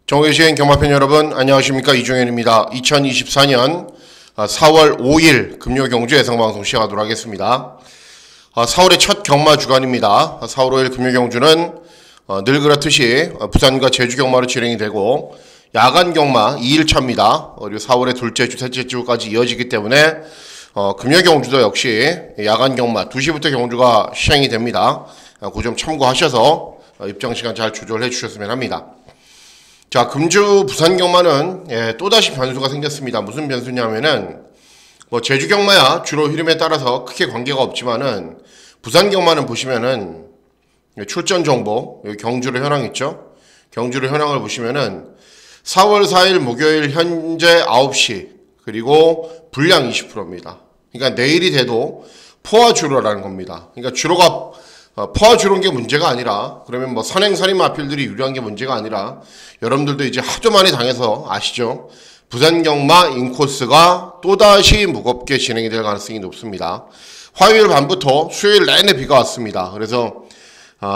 정의시행 경마팬 여러분 안녕하십니까, 이종현입니다. 2024년 4월 5일 금요경주 예상방송 시작하도록 하겠습니다. 4월의 첫 경마 주간입니다. 4월 5일 금요경주는 늘 그렇듯이 부산과 제주 경마로 진행이 되고 야간 경마 2일차입니다. 그리고 4월의 둘째 주, 셋째 주까지 이어지기 때문에 금요경주도 역시 야간 경마 2시부터 경주가 시행이 됩니다. 그 점 참고하셔서 입장시간 잘 조절해 주셨으면 합니다. 자, 금주 부산 경마는 또다시 변수가 생겼습니다. 무슨 변수냐면은 제주 경마야 주로 흐름에 따라서 크게 관계가 없지만은 부산 경마는 보시면은 출전 정보, 여기 경주로 현황 있죠? 경주로 현황을 보시면은 4월 4일 목요일 현재 9시 그리고 분량 20%입니다. 그러니까 내일이 돼도 포화 주로라는 겁니다. 그러니까 주로가 포화 주로인 게 문제가 아니라, 그러면 선행살인 마필들이 유리한 게 문제가 아니라, 여러분들도 이제 하도 많이 당해서 아시죠? 부산 경마 인코스가 또다시 무겁게 진행이 될 가능성이 높습니다. 화요일 밤부터 수요일 내내 비가 왔습니다. 그래서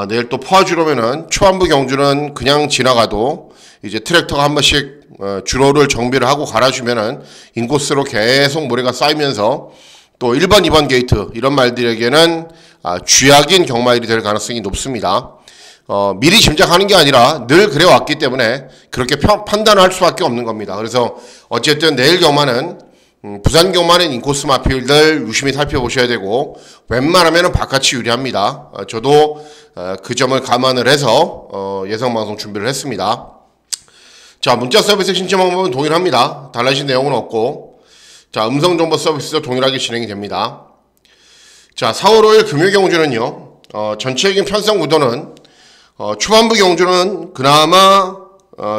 내일 또 포화 주로면은 초반부 경주는 그냥 지나가도 이제 트랙터가 한 번씩 주로를 정비를 하고 갈아주면은 인코스로 계속 모래가 쌓이면서 또 1번, 2번 게이트 이런 말들에게는 쥐약인 경마일이 될 가능성이 높습니다. 미리 짐작하는 게 아니라 늘 그래왔기 때문에 그렇게 판단할 수밖에 없는 겁니다. 그래서 어쨌든 내일 경마는 부산 경마는 인코스 마필들 유심히 살펴보셔야 되고 웬만하면 바깥이 유리합니다. 저도 그 점을 감안을 해서 예상방송 준비를 했습니다. 자, 문자 서비스 신청 방법은 동일합니다. 달라진 내용은 없고, 자, 음성정보 서비스도 동일하게 진행이 됩니다. 자, 4월 5일 금요경주는요, 전체적인 편성 구도는, 초반부 경주는 그나마,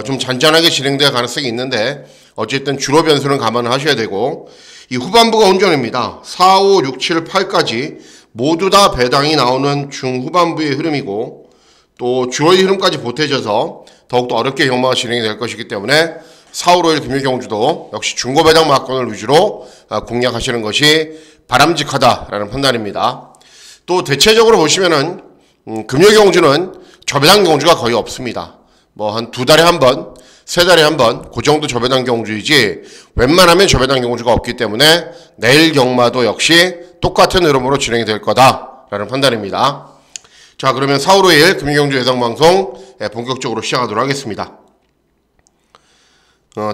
좀 잔잔하게 진행될 가능성이 있는데, 어쨌든 주로 변수는 감안을 하셔야 되고, 이 후반부가 온전입니다. 4, 5, 6, 7, 8까지 모두 다 배당이 나오는 중후반부의 흐름이고, 또 주로의 흐름까지 보태져서 더욱더 어렵게 경마가 진행이 될 것이기 때문에 4월 5일 금요경주도 역시 중고배당 막권을 위주로 공략하시는 것이 바람직하다라는 판단입니다. 또 대체적으로 보시면은 금요경주는 저배당 경주가 거의 없습니다. 한 2달에 한 번, 3달에 한 번, 그 정도 저배당 경주이지 웬만하면 저배당 경주가 없기 때문에 내일 경마도 역시 똑같은 흐름으로 진행이 될 거다라는 판단입니다. 자, 그러면 4월 5일 금요경주 예상방송 본격적으로 시작하도록 하겠습니다.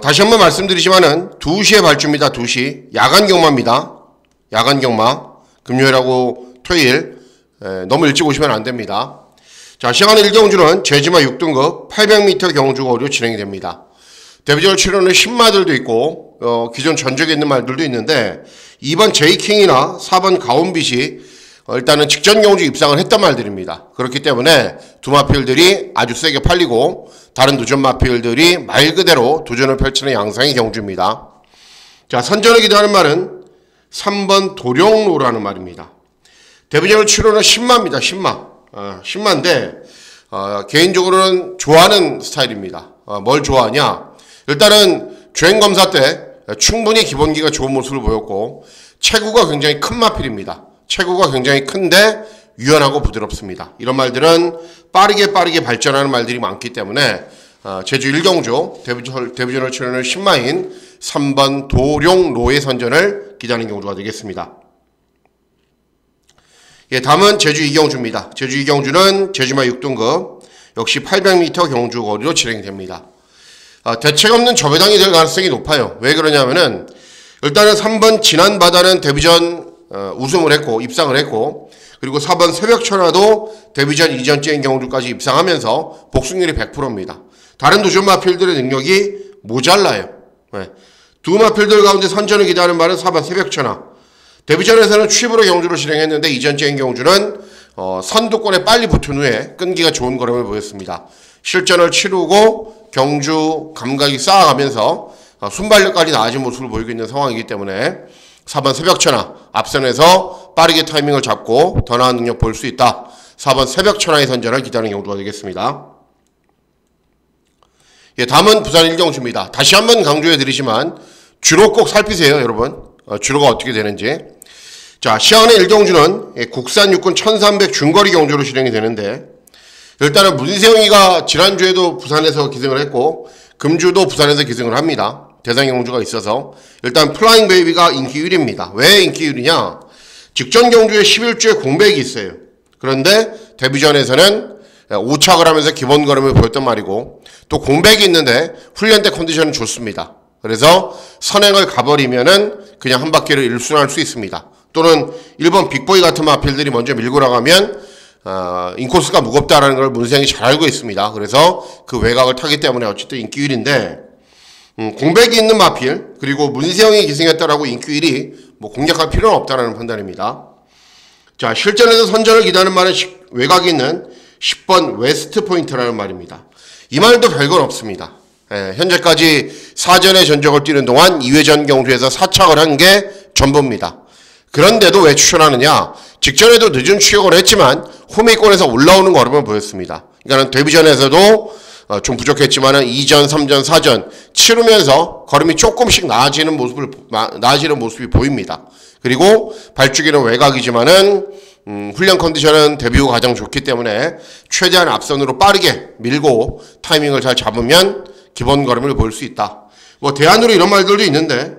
다시 한번 말씀드리지만은 2시에 발주입니다. 2시. 야간 경마입니다. 야간 경마. 금요일하고 토요일. 너무 일찍 오시면 안 됩니다. 자, 시간은 1경주는 제주마 6등급 800m 경주거리로 진행이 됩니다. 데뷔절 출연은 10마들도 있고, 기존 전적에 있는 말들도 있는데, 2번 제이킹이나 4번 가온빛이 일단은 직전 경주 입상을 했단 말들입니다. 그렇기 때문에 두 마필들이 아주 세게 팔리고 다른 도전 마필들이 말 그대로 도전을 펼치는 양상의 경주입니다. 자, 선전을 기대하는 말은 3번 도룡로라는 말입니다. 데뷔전을 치료는 10마입니다. 10마. 10마인데 개인적으로는 좋아하는 스타일입니다. 뭘 좋아하냐? 일단은 주행검사 때 충분히 기본기가 좋은 모습을 보였고 체구가 굉장히 큰 마필입니다. 체구가 굉장히 큰데 유연하고 부드럽습니다. 이런 말들은 빠르게 발전하는 말들이 많기 때문에 제주 1경주 데뷔전을 치르는 10마인 3번 도룡로의 선전을 기다리는 경주가 되겠습니다. 예, 다음은 제주 2경주입니다. 제주 2경주는 제주마 6등급 역시 800m 경주 거리로 진행이 됩니다. 대책 없는 저배당이 될 가능성이 높아요. 왜 그러냐면은 일단은 3번 지난바다는 데뷔전 우승을 했고 입상을 했고, 그리고 4번 새벽천하도 데뷔전 이전째인 경주까지 입상하면서 복승률이 100%입니다. 다른 도전 마필들의 능력이 모자라요. 네. 두 마필들 가운데 선전을 기대하는 말은 4번 새벽천하. 데뷔전에서는 취입으로 경주를 진행했는데 이전째인 경주는 선두권에 빨리 붙은 후에 끈기가 좋은 걸음을 보였습니다. 실전을 치르고 경주 감각이 쌓아가면서 순발력까지 나아진 모습을 보이고 있는 상황이기 때문에 4번 새벽천하 앞선에서 빠르게 타이밍을 잡고 더 나은 능력 볼 수 있다. 4번 새벽천하의 선전을 기다리는 경주가 되겠습니다. 예, 다음은 부산 1경주입니다. 다시 한번 강조해드리지만 주로 꼭 살피세요, 여러분. 주로가 어떻게 되는지. 자, 시안의 1경주는 국산 육군 1300 중거리 경주로 진행이 되는데, 일단은 문세영이가 지난주에도 부산에서 기승을 했고 금주도 부산에서 기승을 합니다. 대상 경주가 있어서. 일단 플라잉 베이비가 인기 1위입니다. 왜 인기 1위냐? 직전 경주에 11주에 공백이 있어요. 그런데 데뷔전에서는 오착을 하면서 기본 걸음을 보였단 말이고, 또 공백이 있는데 훈련 때 컨디션은 좋습니다. 그래서 선행을 가버리면은 그냥 한 바퀴를 일순할 수 있습니다. 또는 1번 빅보이 같은 마필들이 먼저 밀고 나가면 인코스가 무겁다라는 걸 문세영이 잘 알고 있습니다. 그래서 그 외곽을 타기 때문에 어쨌든 인기 1위인데, 공백이 있는 마필, 그리고 문세영이 기승했다라고 인기 1위, 뭐 공략할 필요는 없다라는 판단입니다. 자, 실전에서 선전을 기다리는 말은 외곽이 있는 10번 웨스트 포인트라는 말입니다. 이 말도 별건 없습니다. 현재까지 사전의 전적을 뛰는 동안 2회전 경주에서 4착을 한 게 전부입니다. 그런데도 왜 추천하느냐? 직전에도 늦은 추격을 했지만 호미권에서 올라오는 걸음을 보였습니다. 그러니까 데뷔전에서도 좀 부족했지만은 2전, 3전, 4전 치르면서 걸음이 조금씩 나아지는 모습이 보입니다. 그리고 발주기는 외곽이지만은 훈련 컨디션은 데뷔 후 가장 좋기 때문에 최대한 앞선으로 빠르게 밀고 타이밍을 잘 잡으면 기본 걸음을 보일 수 있다. 뭐 대안으로 이런 말들도 있는데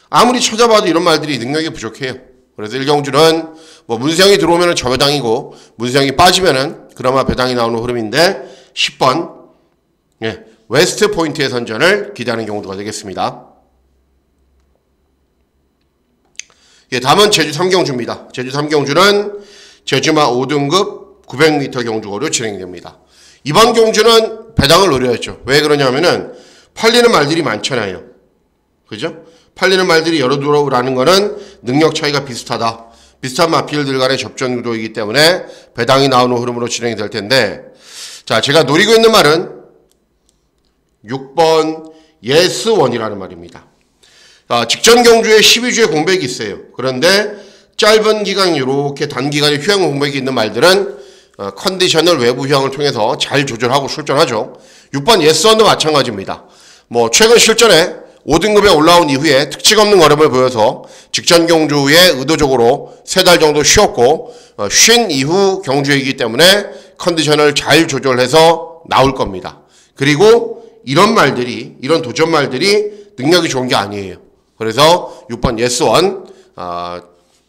아무리 찾아봐도 이런 말들이 능력이 부족해요. 그래서 1경주는 뭐 문세영이 들어오면은 저 배당이고 문세영이 빠지면은 그나마 배당이 나오는 흐름인데 10번 웨스트 포인트의 선전을 기대하는 경우가 되겠습니다. 다음은 제주 3경주입니다. 제주 3경주는 제주마 5등급 900m 경주거로 진행됩니다. 이번 경주는 배당을 노려야죠. 왜 그러냐면은 팔리는 말들이 많잖아요. 그죠? 팔리는 말들이 여러 들어오라는 거는 능력 차이가 비슷하다. 비슷한 마필들 간의 접전 구도이기 때문에 배당이 나오는 흐름으로 진행이 될 텐데, 자, 제가 노리고 있는 말은 6번 예스원이라는 말입니다. 직전 경주에 12주에 공백이 있어요. 그런데 짧은 기간 이렇게 단기간에 휴양 공백이 있는 말들은 컨디션을 외부 휴양을 통해서 잘 조절하고 출전하죠. 6번 예스원도 마찬가지입니다. 뭐 최근 실전에 5등급에 올라온 이후에 특징 없는 걸음을 보여서 직전 경주에 의도적으로 3달 정도 쉬었고 쉰 이후 경주이기 때문에 컨디션을 잘 조절해서 나올 겁니다. 그리고 이런 말들이, 이런 도전 말들이 능력이 좋은 게 아니에요. 그래서 6번 예스원,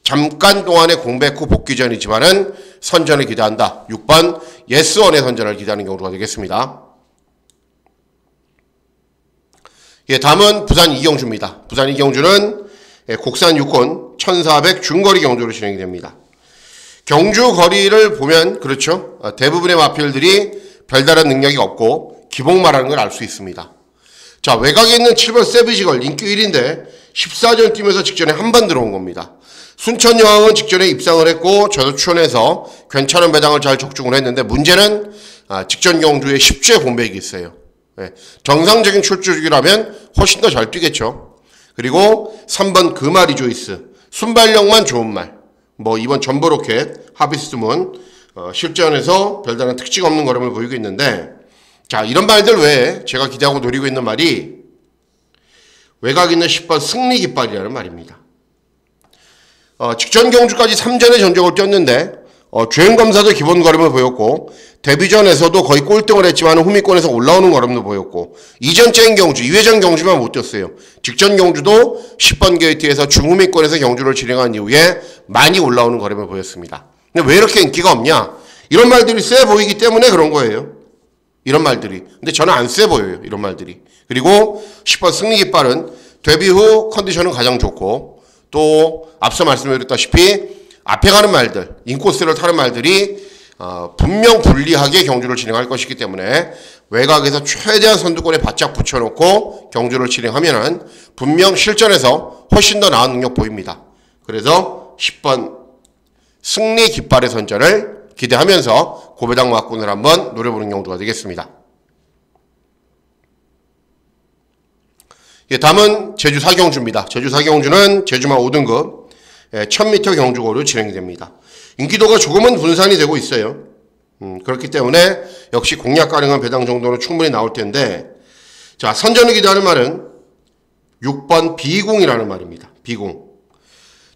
잠깐 동안의 공백 후 복귀 전이지만은 선전을 기대한다. 6번 예스원의 선전을 기대하는 경우가 되겠습니다. 다음은 부산 2경주입니다. 부산 2경주는 곡산 6권 1400 중거리 경주로 진행이 됩니다. 경주 거리를 보면 그렇죠. 대부분의 마필들이 별다른 능력이 없고 기복마라는 걸 알 수 있습니다. 자, 외곽에 있는 7번 세비지걸 인기 1인데 14전 뛰면서 직전에 한 번 들어온 겁니다. 순천여왕은 직전에 입상을 했고 저도 추천해서 괜찮은 배당을 잘 적중을 했는데 문제는 직전 경주에 10주의 공백이 있어요. 정상적인 출주기라면 훨씬 더 잘 뛰겠죠. 그리고 3번 그마리 조이스 순발력만 좋은 말, 뭐 이번 전보로켓 하비스문 실전에서 별다른 특징 없는 걸음을 보이고 있는데, 자, 이런 말들 외에 제가 기대하고 노리고 있는 말이 외곽 있는 10번 승리깃발이라는 말입니다. 직전 경주까지 3전의 전적을 뛰었는데 주행검사도 기본 걸음을 보였고 데뷔전에서도 거의 꼴등을 했지만 후미권에서 올라오는 걸음도 보였고, 이전째인 경주, 2회전 경주만 못 뛰었어요. 직전 경주도 10번 게이트에서 중후미권에서 경주를 진행한 이후에 많이 올라오는 걸음을 보였습니다. 근데 왜 이렇게 인기가 없냐? 이런 말들이 세 보이기 때문에 그런 거예요. 이런 말들이. 근데 저는 안 세 보여요. 이런 말들이. 그리고 10번 승리깃발은 데뷔 후 컨디션은 가장 좋고, 또 앞서 말씀드렸다시피 앞에 가는 말들, 인코스를 타는 말들이 분명 불리하게 경주를 진행할 것이기 때문에 외곽에서 최대한 선두권에 바짝 붙여놓고 경주를 진행하면은 분명 실전에서 훨씬 더 나은 능력 보입니다. 그래서 10번 승리 깃발의 선전을 기대하면서 고배당 막군을 한번 노려보는 경우가 되겠습니다. 다음은 제주 4경주입니다. 제주 4경주는 제주마 5등급 1000m 경주고로 진행이 됩니다. 인기도가 조금은 분산이 되고 있어요. 그렇기 때문에 역시 공략 가능한 배당 정도는 충분히 나올 텐데, 자, 선전을 기대하는 말은 6번 비궁이라는 말입니다. 비궁.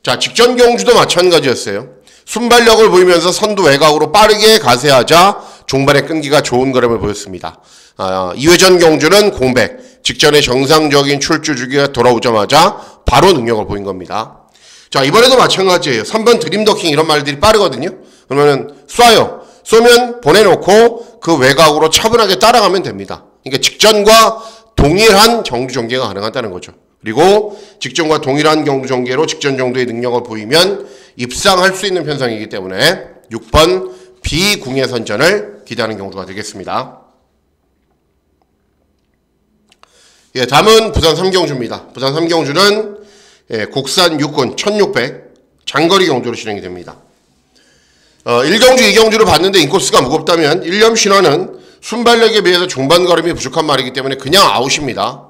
자, 직전 경주도 마찬가지였어요. 순발력을 보이면서 선두 외곽으로 빠르게 가세하자 종반의 끈기가 좋은 걸음을 보였습니다. 2회전 경주는 공백, 직전에 정상적인 출주 주기가 돌아오자마자 바로 능력을 보인 겁니다. 자, 이번에도 마찬가지예요. 3번 드림더킹 이런 말들이 빠르거든요. 그러면은 쏴요. 쏘면 보내놓고 그 외곽으로 차분하게 따라가면 됩니다. 그러니까 직전과 동일한 경주 전개가 가능하다는 거죠. 그리고 직전과 동일한 경주 전개로 직전 정도의 능력을 보이면 입상할 수 있는 편성이기 때문에 6번 비궁예 선전을 기대하는 경주가 되겠습니다. 예, 다음은 부산 3경주입니다. 부산 3경주는 국산 육군 1600 장거리 경주로 진행이 됩니다. 1경주, 2경주를 봤는데 인코스가 무겁다면 1년 신화는 순발력에 비해서 중반 걸음이 부족한 말이기 때문에 그냥 아웃입니다.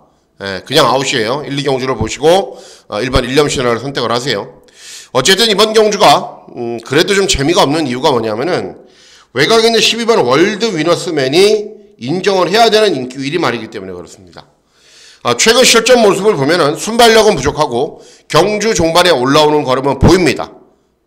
그냥 아웃이에요. 1, 2경주를 보시고 일반 1년 신화를 선택을 하세요. 어쨌든 이번 경주가 그래도 좀 재미가 없는 이유가 뭐냐면은 외곽에 있는 12번 월드 위너스맨이 인정을 해야 되는 인기 1위 말이기 때문에 그렇습니다. 최근 실전 모습을 보면은 순발력은 부족하고 경주 종반에 올라오는 걸음은 보입니다.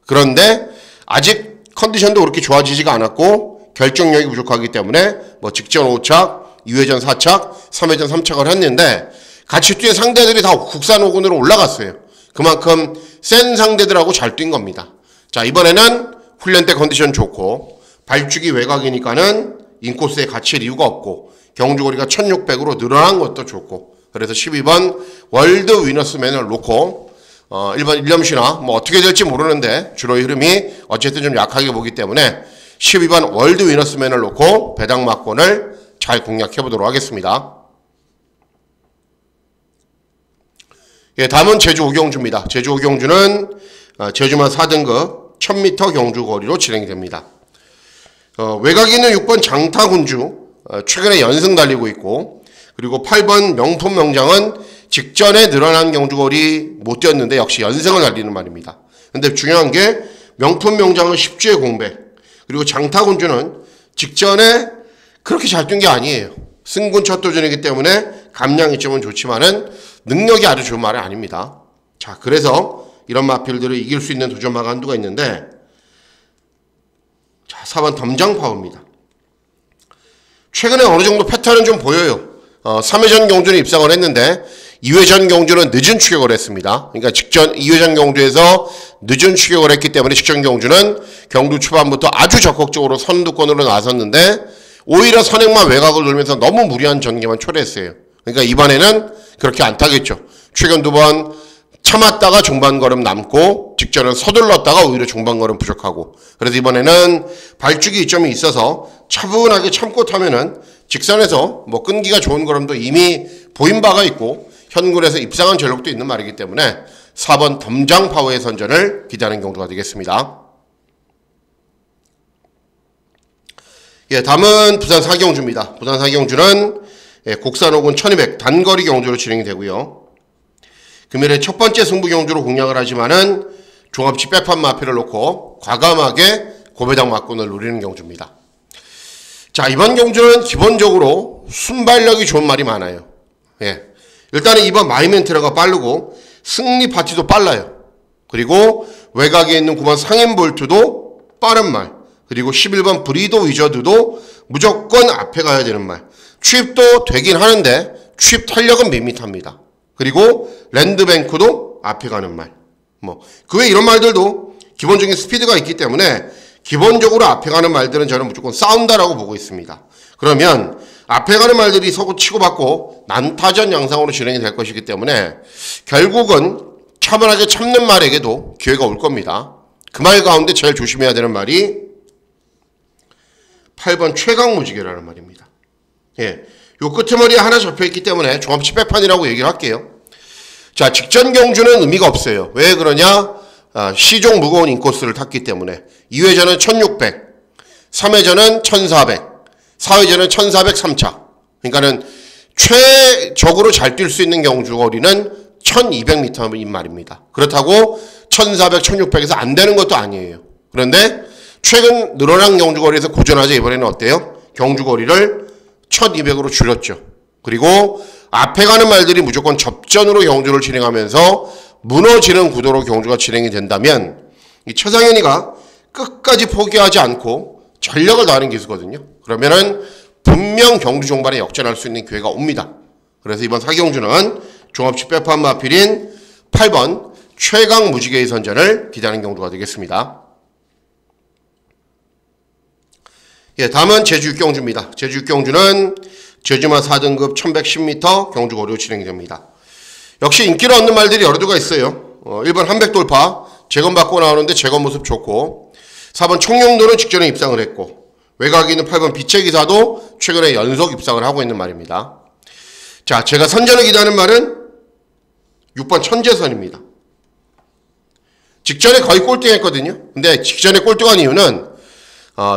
그런데 아직 컨디션도 그렇게 좋아지지가 않았고 결정력이 부족하기 때문에 뭐 직전 5착, 2회전 4착, 3회전 3착을 했는데 같이 뛴 상대들이 다 국산 5군으로 올라갔어요. 그만큼 센 상대들하고 잘 뛴 겁니다. 자, 이번에는 훈련 때 컨디션 좋고 발주기 외곽이니까는 인코스에 갇힐 이유가 없고 경주거리가 1600으로 늘어난 것도 좋고 그래서 12번 월드 위너스맨을 놓고 1번 일념시나 뭐 어떻게 될지 모르는데 주로의 흐름이 어쨌든 좀 약하게 보기 때문에 12번 월드 위너스맨을 놓고 배당 막권을 잘 공략해 보도록 하겠습니다. 예, 다음은 제주 5경주입니다. 제주 5경주는 제주만 4등급 1000m 경주 거리로 진행이 됩니다. 외곽에 있는 6번 장타군주 최근에 연승 달리고 있고 그리고 8번 명품 명장은 직전에 늘어난 경주거리 못 뛰었는데 역시 연승을 달리는 말입니다. 근데 중요한 게 명품 명장은 10주의 공백 그리고 장타군주는 직전에 그렇게 잘 뛴 게 아니에요. 승군 첫 도전이기 때문에 감량이 점은 좋지만은 능력이 아주 좋은 말은 아닙니다. 자, 그래서 이런 마필들을 이길 수 있는 도전마가 한두가 있는데 자, 4번 덤장파워입니다. 최근에 어느 정도 패턴은 좀 보여요. 3회전 경주는 입상을 했는데 2회전 경주는 늦은 추격을 했습니다. 그러니까 직전 2회전 경주에서 늦은 추격을 했기 때문에 직전 경주는 경주 초반부터 아주 적극적으로 선두권으로 나섰는데 오히려 선행만 외곽을 돌면서 너무 무리한 전개만 초래했어요. 그러니까 이번에는 그렇게 안 타겠죠. 최근 2번 참았다가 중반 걸음 남고 직전은 서둘렀다가 오히려 중반 걸음 부족하고 그래서 이번에는 발주기 이점이 있어서 차분하게 참고 타면은 직선에서 뭐 끈기가 좋은 걸음도 이미 보인 바가 있고 현군에서 입상한 전력도 있는 말이기 때문에 4번 덤장파워의 선전을 기대하는 경주가 되겠습니다. 예, 다음은 부산 4경주입니다. 부산 4경주는 국산 5군 1200 단거리 경주로 진행이 되고요. 금일에 첫 번째 승부 경주로 공략을 하지만은 종합치 백판 마피를 놓고 과감하게 고배당 막군을 노리는 경주입니다. 자, 이번 경주는 기본적으로 순발력이 좋은 말이 많아요. 예. 일단은 2번 마이멘트라가 빠르고 승리 파티도 빨라요. 그리고 외곽에 있는 9번 상인볼트도 빠른 말. 그리고 11번 브리도 위저드도 무조건 앞에 가야 되는 말. 취입도 되긴 하는데 취입 탄력은 밋밋합니다. 그리고 랜드뱅크도 앞에 가는 말. 뭐 그 외 이런 말들도 기본적인 스피드가 있기 때문에 기본적으로 앞에 가는 말들은 저는 무조건 싸운다라고 보고 있습니다. 그러면 앞에 가는 말들이 서로 치고받고 난타전 양상으로 진행이 될 것이기 때문에 결국은 차분하게 참는 말에게도 기회가 올 겁니다. 그 말 가운데 제일 조심해야 되는 말이 8번 최강무지개라는 말입니다. 예, 요 끄트머리에 하나 접혀있기 때문에 종합치 백판이라고 얘기를 할게요. 자, 직전 경주는 의미가 없어요. 왜 그러냐? 시종 무거운 인코스를 탔기 때문에 2회전은 1600, 3회전은 1400, 4회전은 1400 3차. 그러니까는 최적으로 잘 뛸 수 있는 경주거리는 1200m인 말입니다. 그렇다고 1400, 1600에서 안 되는 것도 아니에요. 그런데 최근 늘어난 경주거리에서 고전하자 이번에는 어때요? 경주거리를 1200으로 줄였죠. 그리고 앞에 가는 말들이 무조건 접전으로 경주를 진행하면서 무너지는 구도로 경주가 진행이 된다면 이 최상현이가 끝까지 포기하지 않고 전력을 다하는 기수거든요. 그러면은 분명 경주 종반에 역전할 수 있는 기회가 옵니다. 그래서 이번 4경주는 종합식 빼판 마필인 8번 최강 무지개의 선전을 기대하는 경주가 되겠습니다. 예, 다음은 제주 6경주입니다. 제주 6경주는 제주마 4등급 1110m 경주 고려 진행이 됩니다. 역시 인기를 얻는 말들이 여러 두가 있어요. 1번 한백돌파 재건받고 나오는데 재건 모습 좋고, 4번 청룡도는 직전에 입상을 했고, 외곽에 있는 8번 빛의 기사도 최근에 연속 입상을 하고 있는 말입니다. 자, 제가 선전을 기대하는 말은 6번 천재선입니다. 직전에 거의 꼴등했거든요. 근데 직전에 꼴등한 이유는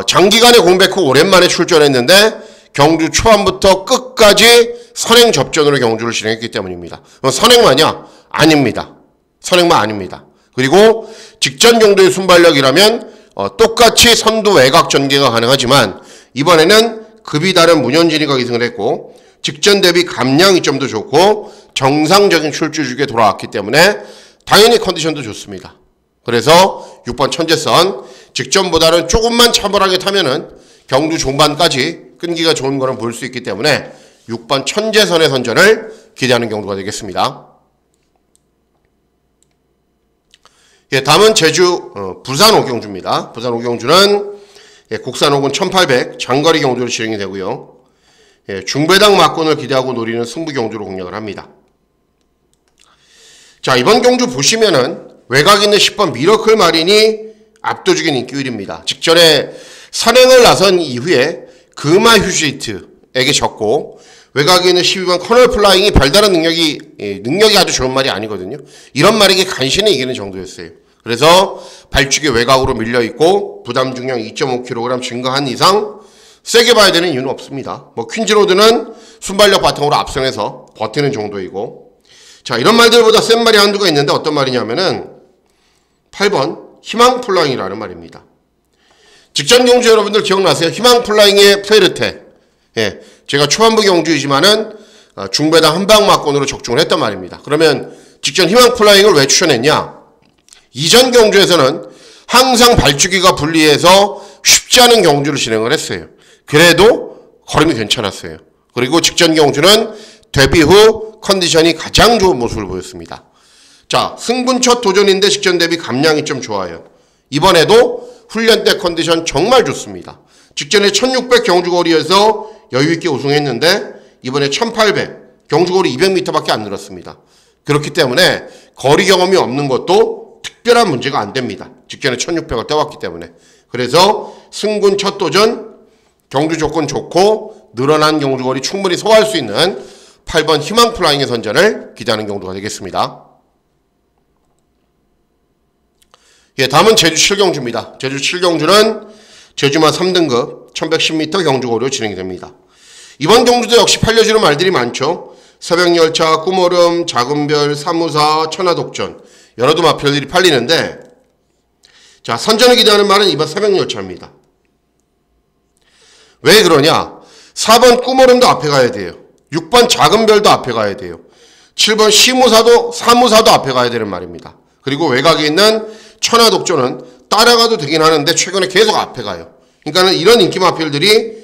장기간의 공백 후 오랜만에 출전했는데 경주 초반부터 끝까지 선행 접전으로 경주를 진행했기 때문입니다. 선행마냐? 아닙니다. 선행마 아닙니다. 그리고 직전 정도의 순발력이라면 똑같이 선두 외곽 전개가 가능하지만 이번에는 급이 다른 문현진이가 기승을 했고, 직전 대비 감량이 좀 더 좋고 정상적인 출주주기에 돌아왔기 때문에 당연히 컨디션도 좋습니다. 그래서 6번 천재선 직전보다는 조금만 차분하게 타면은 경주 종반까지 끈기가 좋은 거는 볼 수 있기 때문에 6번 천재선의 선전을 기대하는 경주가 되겠습니다. 예, 다음은 제주 부산 5경주입니다. 부산 5경주는 국산 5군 1800 장거리 경주로 진행이 되고요. 예, 중배당 막권을 기대하고 노리는 승부 경주로 공략을 합니다. 자, 이번 경주 보시면은 외곽 있는 10번 미러클 마린이 압도적인 인기율입니다. 직전에 선행을 나선 이후에 금화 휴지트에게 졌고, 외곽에 있는 12번 커널 플라잉이 별다른 능력이 아주 좋은 말이 아니거든요. 이런 말에게 간신히 이기는 정도였어요. 그래서 발축이 외곽으로 밀려있고 부담 중량 2.5kg 증가한 이상 세게 봐야 되는 이유는 없습니다. 퀸즈로드는 순발력 바탕으로 앞선에서 버티는 정도이고, 자, 이런 말들보다 센 말이 한두가 있는데 어떤 말이냐면은 8번 희망 플라잉이라는 말입니다. 직전 경주 여러분들 기억나세요? 희망 플라잉의 페르테. 예, 제가 초반부 경주이지만은 중배당 한방 막권으로 적중을 했단 말입니다. 그러면 직전 희망 플라잉을 왜 추천했냐? 이전 경주에서는 항상 발주기가 불리해서 쉽지 않은 경주를 진행을 했어요. 그래도 걸음이 괜찮았어요. 그리고 직전 경주는 데뷔 후 컨디션이 가장 좋은 모습을 보였습니다. 자, 승분 첫 도전인데 직전 대비 감량이 좀 좋아요. 이번에도 훈련 때 컨디션 정말 좋습니다. 직전에 1600 경주거리에서 여유있게 우승했는데 이번에 1800 경주거리 200m밖에 안 늘었습니다. 그렇기 때문에 거리 경험이 없는 것도 특별한 문제가 안 됩니다. 직전에 1600을 떼왔기 때문에. 그래서 승군 첫 도전, 경주 조건 좋고 늘어난 경주거리 충분히 소화할 수 있는 8번 희망 플라잉의 선전을 기대하는 경주가 되겠습니다. 예, 다음은 제주 7경주입니다. 제주 7경주는 제주마 3등급 1110m 경주거리로 진행이 됩니다. 이번 경주도 역시 팔려주는 말들이 많죠. 새벽열차, 꿈오름, 작은별, 사무사, 천하독전 여러 두 마필들이 팔리는데, 자, 선전을 기대하는 말은 이번 새벽열차입니다. 왜 그러냐? 4번 꿈오름도 앞에 가야 돼요. 6번 작은별도 앞에 가야 돼요. 7번 사무사도 앞에 가야 되는 말입니다. 그리고 외곽에 있는 천하독전은 따라가도 되긴 하는데 최근에 계속 앞에 가요. 그러니까는 이런 인기 마필들이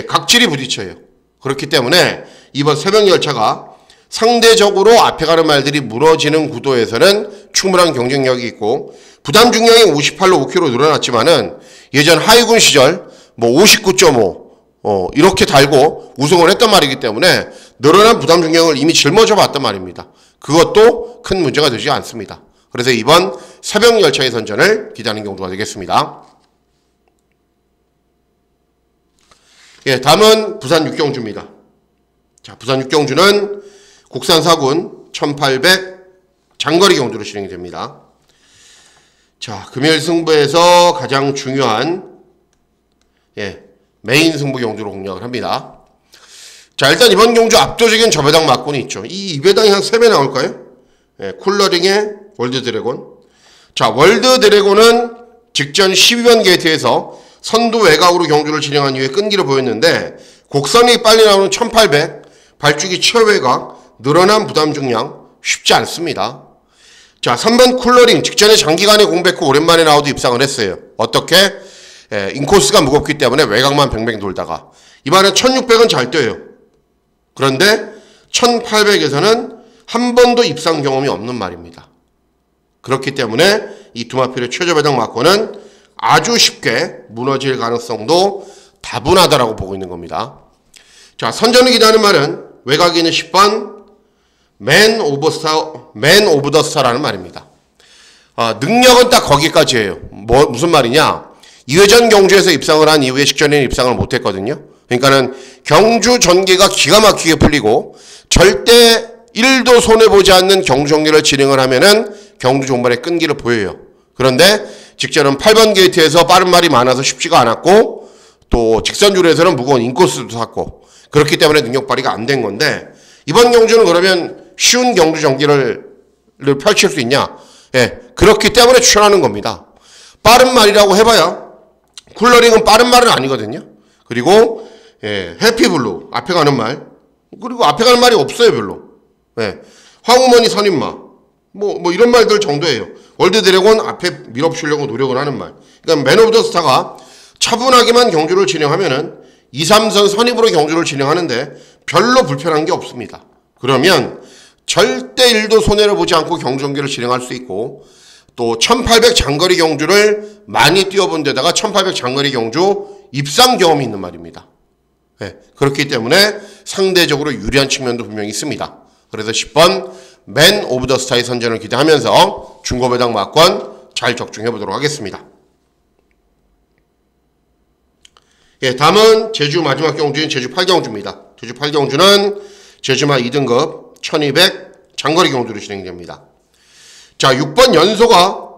각질이 부딪혀요. 그렇기 때문에 이번 새벽열차가 상대적으로 앞에 가는 말들이 무너지는 구도에서는 충분한 경쟁력이 있고, 부담 중량이 58로 5kg 늘어났지만은 예전 하위군 시절 59.5 이렇게 달고 우승을 했단 말이기 때문에 늘어난 부담 중량을 이미 짊어져 봤단 말입니다. 그것도 큰 문제가 되지 않습니다. 그래서 이번 새벽열차의 선전을 기대하는 경우가 되겠습니다. 예, 다음은 부산 6경주입니다. 자, 부산 6경주는 국산 4군 1800 장거리 경주로 진행이 됩니다. 자, 금요일 승부에서 가장 중요한 메인 승부 경주로 공략을 합니다. 자, 일단 이번 경주 압도적인 저배당 막군이 있죠. 이 2배당이 한 3배 나올까요? 쿨러링의 월드드래곤. 자, 월드드래곤은 직전 12번 게이트에서 선두 외곽으로 경주를 진행한 이후에 끈기를 보였는데, 곡선이 빨리 나오는 1800 발주기 최외곽 늘어난 부담 중량 쉽지 않습니다. 자, 3번 쿨러링 직전에 장기간의 공백 후 오랜만에 나와도 입상을 했어요. 어떻게? 인코스가 무겁기 때문에 외곽만 뱅뱅 돌다가 이번에 1600은 잘 뛰어요. 그런데 1800에서는 한 번도 입상 경험이 없는 말입니다. 그렇기 때문에 이 두마필의 최저 배당 막고는 아주 쉽게 무너질 가능성도 다분하다라고 보고 있는 겁니다. 자, 선전을 기대하는 말은 외곽에 있는 10번 맨 오브 더 스타라는 말입니다. 능력은 딱 거기까지예요. 무슨 말이냐? 2회전 경주에서 입상을 한 이후에 식전에는 입상을 못했거든요. 그러니까는 경주 전개가 기가 막히게 풀리고 절대 1도 손해보지 않는 경주 정리를 진행을 하면은 경주 종반의 끈기를 보여요. 그런데 직전은 8번 게이트에서 빠른 말이 많아서 쉽지가 않았고 또 직선줄에서는 무거운 인코스도 탔고 그렇기 때문에 능력 발휘가 안 된 건데 이번 경주는 그러면 쉬운 경주 전기를 펼칠 수 있냐? 예, 그렇기 때문에 추천하는 겁니다. 빠른 말이라고 해봐야 쿨러링은 빠른 말은 아니거든요. 그리고 해피블루 앞에 가는 말 그리고 앞에 가는 말이 없어요 별로. 황우머니 선임마 뭐 이런 말들 정도예요. 월드 드래곤 앞에 밀어붙이려고 노력을 하는 말. 그러니까 맨 오브 더 스타가 차분하게만 경주를 진행하면은 2, 3선 선입으로 경주를 진행하는데 별로 불편한 게 없습니다. 그러면 절대 1도 손해를 보지 않고 경주 경기를 진행할 수 있고 또 1800 장거리 경주를 많이 뛰어본 데다가 1800 장거리 경주 입상 경험이 있는 말입니다. 그렇기 때문에 상대적으로 유리한 측면도 분명히 있습니다. 그래서 10번 맨 오브 더 스타의 선전을 기대하면서 중고배당 막권 잘 적중해 보도록 하겠습니다. 다음은 제주 마지막 경주인 제주 8경주입니다. 제주 8경주는 제주마 2등급 1200 장거리 경주로 진행됩니다. 자, 6번 연소가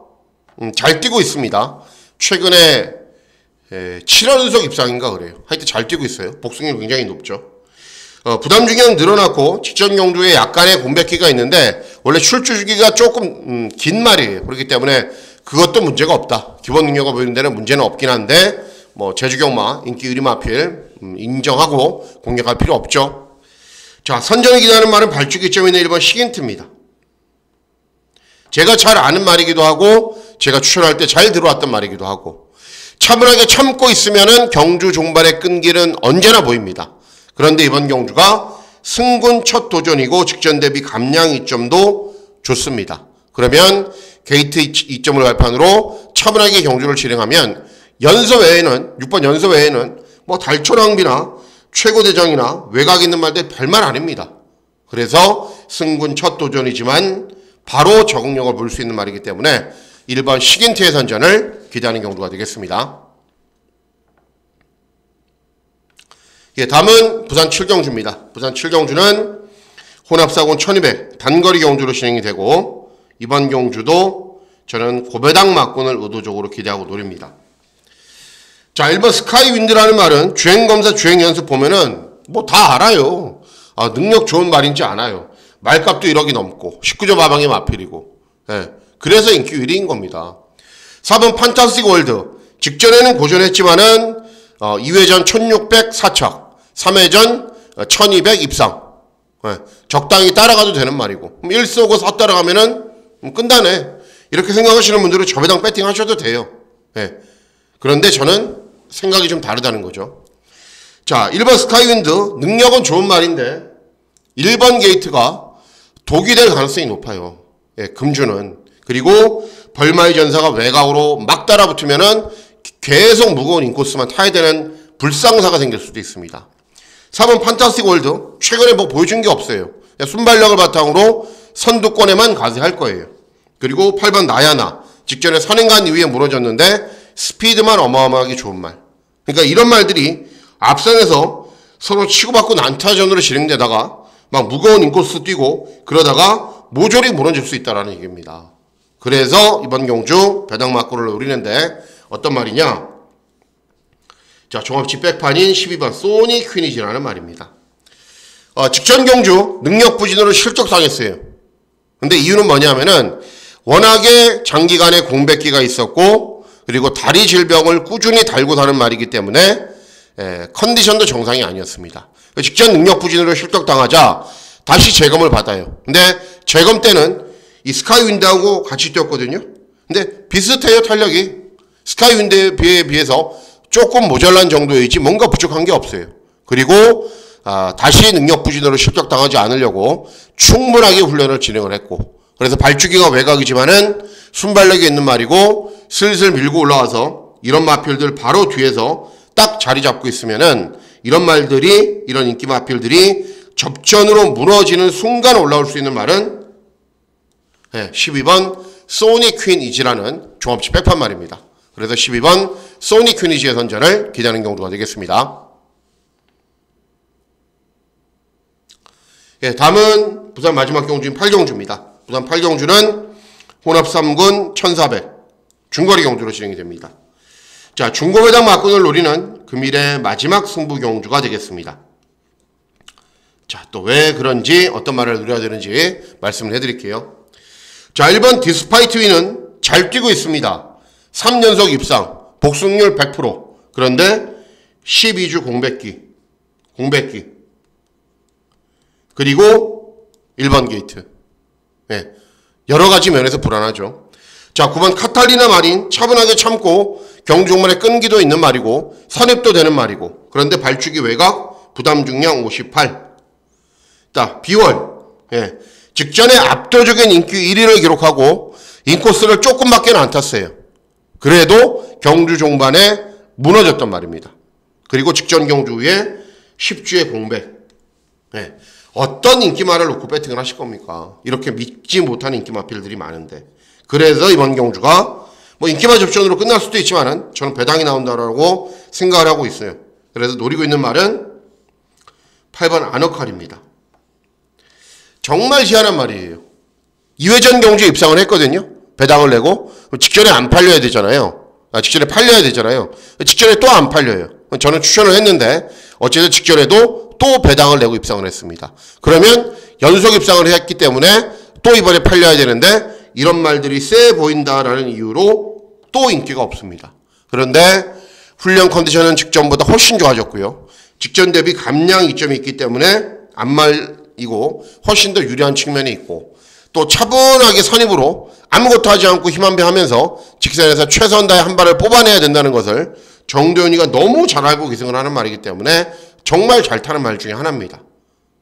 잘 뛰고 있습니다. 최근에 7연속 입상인가 그래요. 하여튼 잘 뛰고 있어요. 복승률 굉장히 높죠. 부담 중량 늘어났고 직전 경주에 약간의 공백기가 있는데 원래 출주 주기가 조금 긴 말이에요. 그렇기 때문에 그것도 문제가 없다. 기본 능력을 보이는 데는 문제는 없긴 한데 뭐 제주경마 인기 의리마필 인정하고 공략할 필요 없죠. 자, 선전을 기대하는 말은 발주기점이 있는 1번 시긴트입니다. 제가 잘 아는 말이기도 하고 제가 추천할 때 잘 들어왔던 말이기도 하고 차분하게 참고 있으면은 경주 종반의 끈기는 언제나 보입니다. 그런데 이번 경주가 승군 첫 도전이고 직전 대비 감량 이점도 좋습니다. 그러면 게이트 이점을 발판으로 차분하게 경주를 진행하면 연서 외에는 6번 연서 외에는 뭐 달초랑비나 최고대장이나 외곽 있는 말들 별말 아닙니다. 그래서 승군 첫 도전이지만 바로 적응력을 볼 수 있는 말이기 때문에 1번 시긴트의 선전을 기대하는 경주가 되겠습니다. 다음은 부산 7경주입니다. 부산 7경주는 혼합사군 1200 단거리 경주로 진행이 되고 이번 경주도 저는 고배당 막군을 의도적으로 기대하고 노립니다. 자, 1번 스카이윈드라는 말은 주행검사 주행연습 보면은 뭐 다 알아요. 능력 좋은 말인지 알아요. 말값도 1억이 넘고 19점 하방이 마필이고 그래서 인기 1위인 겁니다. 4번 판타스틱 월드 직전에는 고전했지만은 2회전 1600 사척 3회전 1200 입상 적당히 따라가도 되는 말이고 1쏘고 4 따라가면은 끝나네 이렇게 생각하시는 분들은 저배당 배팅 하셔도 돼요. 그런데 저는 생각이 좀 다르다는 거죠. 자, 1번 스카이윈드 능력은 좋은 말인데 1번 게이트가 독이 될 가능성이 높아요. 금주는. 그리고 벌마의 전사가 외곽으로 막 따라붙으면은 계속 무거운 인코스만 타야 되는 불상사가 생길 수도 있습니다. 4번 판타스틱 월드 최근에 뭐 보여준 게 없어요. 순발력을 바탕으로 선두권에만 가세할 거예요. 그리고 8번 나야나 직전에 선행간 이후에 무너졌는데 스피드만 어마어마하게 좋은 말. 그러니까 이런 말들이 앞선에서 서로 치고받고 난타전으로 진행되다가 막 무거운 인코스 뛰고 그러다가 모조리 무너질 수 있다는 얘기입니다. 그래서 이번 경주 배당 막고를 노리는데 어떤 말이냐? 자, 종합지 백판인 12번 소니 퀸이지라는 말입니다. 직전 경주 능력 부진으로 실적당했어요. 근데 이유는 뭐냐면은 워낙에 장기간의 공백기가 있었고 그리고 다리 질병을 꾸준히 달고 사는 말이기 때문에 컨디션도 정상이 아니었습니다. 직전 능력 부진으로 실격당하자 다시 재검을 받아요. 근데 재검 때는 이 스카이윈드하고 같이 뛰었거든요. 근데 비슷해요, 탄력이. 스카이윈드에 비해서 조금 모자란 정도이지 뭔가 부족한 게 없어요. 그리고 다시 능력 부진으로 실격당하지 않으려고 충분하게 훈련을 진행을 했고, 그래서 발주기가 외곽이지만은 순발력이 있는 말이고 슬슬 밀고 올라와서 이런 마필들 바로 뒤에서 딱 자리 잡고 있으면은 이런 말들이, 이런 인기 마필들이 접전으로 무너지는 순간 올라올 수 있는 말은 12번 소니 퀸 이지라는 종합치 백판 말입니다. 그래서 12번 소니 퀸 이지의 선전을 기대하는 경우가 되겠습니다. 다음은 부산 마지막 경주인 8경주입니다. 부산 8경주는 혼합 3군 1400 중거리 경주로 진행이 됩니다. 자, 중고배당 막군을 노리는 금일의 마지막 승부 경주가 되겠습니다. 자, 또 왜 그런지, 어떤 말을 노려야 되는지 말씀을 해드릴게요. 자, 1번 디스파이트 위는 잘 뛰고 있습니다. 3연속 입상, 복승률 100%. 그런데 12주 공백기. 그리고 1번 게이트. 여러 가지 면에서 불안하죠. 자, 9번 카탈리나 마린 차분하게 참고 경중만에 끈기도 있는 말이고 선입도 되는 말이고, 그런데 발주기 외곽 부담 중량 58. 자, 비월. 직전에 압도적인 인기 1위를 기록하고 인코스를 조금밖에 안 탔어요. 그래도 경주 종반에 무너졌단 말입니다. 그리고 직전 경주 후에 10주의 공백. 어떤 인기마를 놓고 배팅을 하실 겁니까? 이렇게 믿지 못하는 인기마필들이 많은데. 그래서 이번 경주가 뭐 인기마 접전으로 끝날 수도 있지만은 저는 배당이 나온다라고 생각을 하고 있어요. 그래서 노리고 있는 말은 8번 아너칼입니다. 정말 희한한 말이에요. 2회전 경주에 입상을 했거든요. 배당을 내고 직전에 안 팔려야 되잖아요. 직전에 팔려야 되잖아요. 직전에 또 안 팔려요. 저는 추천을 했는데 어쨌든 직전에도 또 배당을 내고 입상을 했습니다. 그러면 연속 입상을 했기 때문에 또 이번에 팔려야 되는데 이런 말들이 세 보인다라는 이유로 또 인기가 없습니다. 그런데 훈련 컨디션은 직전보다 훨씬 좋아졌고요. 직전 대비 감량 이점이 있기 때문에 안 말이고 훨씬 더 유리한 측면이 있고, 또 차분하게 선입으로 아무것도 하지 않고 힘 한 배 하면서 직선에서 최선 다해 한 발을 뽑아내야 된다는 것을 정도현이가 너무 잘 알고 기승을 하는 말이기 때문에 정말 잘 타는 말 중에 하나입니다.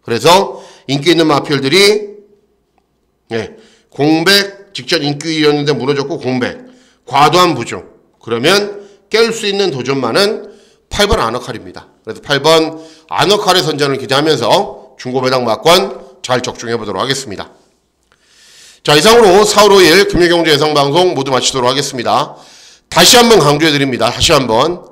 그래서 인기 있는 마필들이 공백, 직전 인기였는데 무너졌고 공백, 과도한 부종, 그러면 깰 수 있는 도전만은 8번 아너칼입니다. 그래서 8번 아너칼의 선전을 기대하면서 중고배당 막권 잘 적중해 보도록 하겠습니다. 자, 이상으로 4월 5일 금요경제 예상방송 모두 마치도록 하겠습니다. 다시 한번 강조해 드립니다. 다시 한번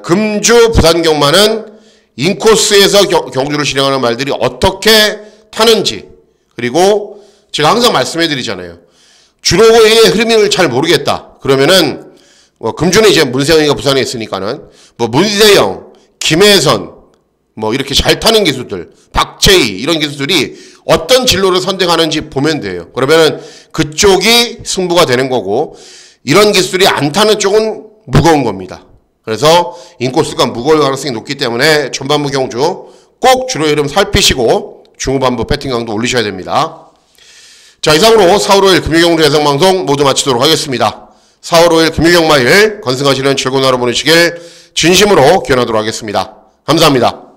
금주 부산경마는 인코스에서 경주를 실행하는 말들이 어떻게 타는지, 그리고 제가 항상 말씀해 드리잖아요. 주로의 흐름을 잘 모르겠다. 그러면은 금주는 이제 문세영이가 부산에 있으니까는 문세영, 김혜선 이렇게 잘 타는 기수들, 박채희 이런 기수들이 어떤 진로를 선택하는지 보면 돼요. 그러면은 그쪽이 승부가 되는 거고, 이런 기수들이 안 타는 쪽은 무거운 겁니다. 그래서 인코스가 무거울 가능성이 높기 때문에 전반부 경주 꼭 주로 흐름 살피시고 중후반부 배팅 강도 올리셔야 됩니다. 자, 이상으로 4월 5일 금요경주 예상방송 모두 마치도록 하겠습니다. 4월 5일 금요경마일 건승하시는 즐거운 하루 보내시길 진심으로 기원하도록 하겠습니다. 감사합니다.